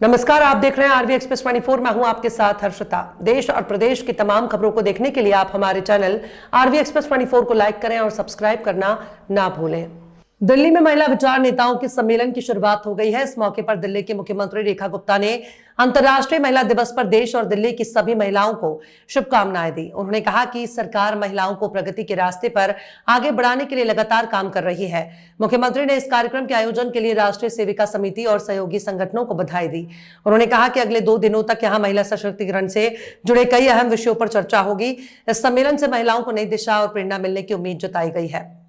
नमस्कार, आप देख रहे हैं आरवी एक्सप्रेस 24। मैं हूं आपके साथ हर्षिता। देश और प्रदेश की तमाम खबरों को देखने के लिए आप हमारे चैनल आरवी एक्सप्रेस 24 को लाइक करें और सब्सक्राइब करना ना भूलें। दिल्ली में महिला विचार नेताओं के सम्मेलन की शुरुआत हो गई है। इस मौके पर दिल्ली की मुख्यमंत्री रेखा गुप्ता ने अंतर्राष्ट्रीय महिला दिवस पर देश और दिल्ली की सभी महिलाओं को शुभकामनाएं दी। उन्होंने कहा कि सरकार महिलाओं को प्रगति के रास्ते पर आगे बढ़ाने के लिए लगातार काम कर रही है। मुख्यमंत्री ने इस कार्यक्रम के आयोजन के लिए राष्ट्रीय सेविका समिति और सहयोगी संगठनों को बधाई दी। उन्होंने कहा कि अगले 2 दिनों तक यहां महिला सशक्तिकरण से जुड़े कई अहम विषयों पर चर्चा होगी। इस सम्मेलन से महिलाओं को नई दिशा और प्रेरणा मिलने की उम्मीद जताई गई है।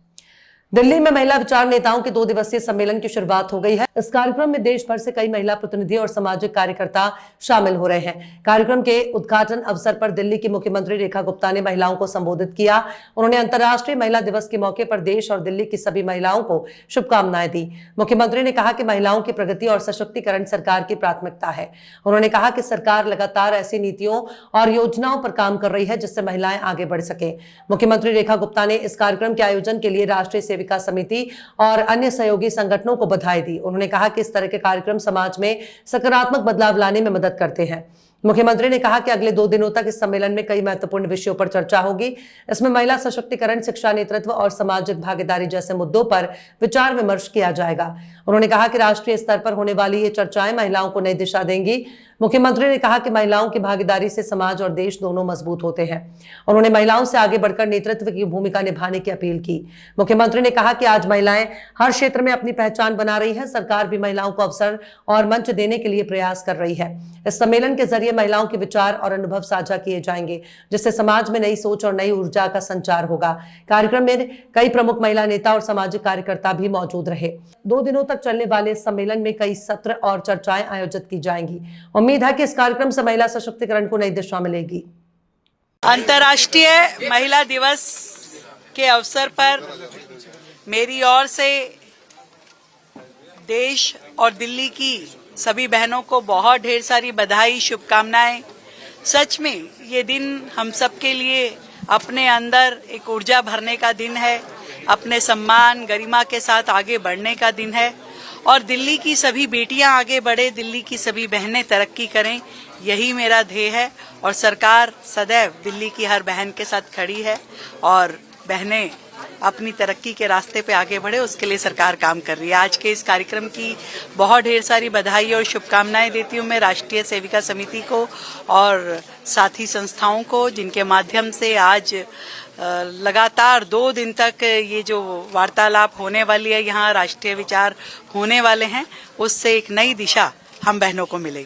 दिल्ली में महिला विचार नेताओं के 2 दिवसीय सम्मेलन की शुरुआत हो गई है। इस कार्यक्रम में देश भर से कई महिला प्रतिनिधि और सामाजिक कार्यकर्ता शामिल हो रहे हैं। कार्यक्रम के उद्घाटन अवसर पर दिल्ली की मुख्यमंत्री रेखा गुप्ता ने महिलाओं को संबोधित किया। उन्होंने अंतर्राष्ट्रीय महिला दिवस के मौके पर देश और दिल्ली की सभी महिलाओं को शुभकामनाएं दी। मुख्यमंत्री ने कहा कि महिलाओं की प्रगति और सशक्तिकरण सरकार की प्राथमिकता है। उन्होंने कहा कि सरकार लगातार ऐसी नीतियों और योजनाओं पर काम कर रही है जिससे महिलाएं आगे बढ़ सके। मुख्यमंत्री रेखा गुप्ता ने इस कार्यक्रम के आयोजन के लिए राष्ट्रीय सेविका समिति और अन्य सहयोगी संगठनों को बधाई दी। उन्होंने कहा कि इस तरह के कार्यक्रम समाज में सकारात्मक बदलाव लाने में मदद करते हैं। मुख्यमंत्री ने कहा कि अगले 2 दिनों तक इस सम्मेलन में कई महत्वपूर्ण विषयों पर चर्चा होगी। इसमें महिला सशक्तिकरण, शिक्षा, नेतृत्व और सामाजिक भागीदारी जैसे मुद्दों पर विचार विमर्श किया जाएगा। उन्होंने कहा कि राष्ट्रीय स्तर पर होने वाली ये चर्चाएं महिलाओं को नई दिशा देंगी। मुख्यमंत्री ने कहा कि महिलाओं की भागीदारी से समाज और देश दोनों मजबूत होते हैं। उन्होंने महिलाओं से आगे बढ़कर नेतृत्व की भूमिका निभाने की अपील की। मुख्यमंत्री ने कहा कि आज महिलाएं हर क्षेत्र में अपनी पहचान बना रही है। सरकार भी महिलाओं को अवसर और मंच देने के लिए प्रयास कर रही है। इस सम्मेलन के जरिए महिलाओं के विचार और अनुभव साझा किए जाएंगे, जिससे समाज में नई सोच और नई ऊर्जा का संचार होगा। कार्यक्रम में कई प्रमुख महिला नेता और सामाजिक कार्यकर्ता भी मौजूद रहे। 2 दिनों तक चलने वाले इस सम्मेलन में कई सत्र और चर्चाएं आयोजित की जाएंगी। उम्मीद है कि इस कार्यक्रम से महिला सशक्तिकरण को नई दिशा मिलेगी। अंतर्राष्ट्रीय महिला दिवस के अवसर पर मेरी ओर से देश और दिल्ली की सभी बहनों को बहुत ढेर सारी बधाई, शुभकामनाएं। सच में ये दिन हम सब के लिए अपने अंदर एक ऊर्जा भरने का दिन है, अपने सम्मान गरिमा के साथ आगे बढ़ने का दिन है और दिल्ली की सभी बेटियां आगे बढ़े, दिल्ली की सभी बहनें तरक्की करें, यही मेरा ध्येय है। और सरकार सदैव दिल्ली की हर बहन के साथ खड़ी है और बहनें अपनी तरक्की के रास्ते पे आगे बढ़े, उसके लिए सरकार काम कर रही है। आज के इस कार्यक्रम की बहुत ढेर सारी बधाई और शुभकामनाएं देती हूँ मैं राष्ट्रीय सेविका समिति को और साथी संस्थाओं को, जिनके माध्यम से आज लगातार 2 दिन तक ये जो वार्तालाप होने वाली है, यहाँ राष्ट्रीय विचार होने वाले हैं, उससे एक नई दिशा हम बहनों को मिलेगी।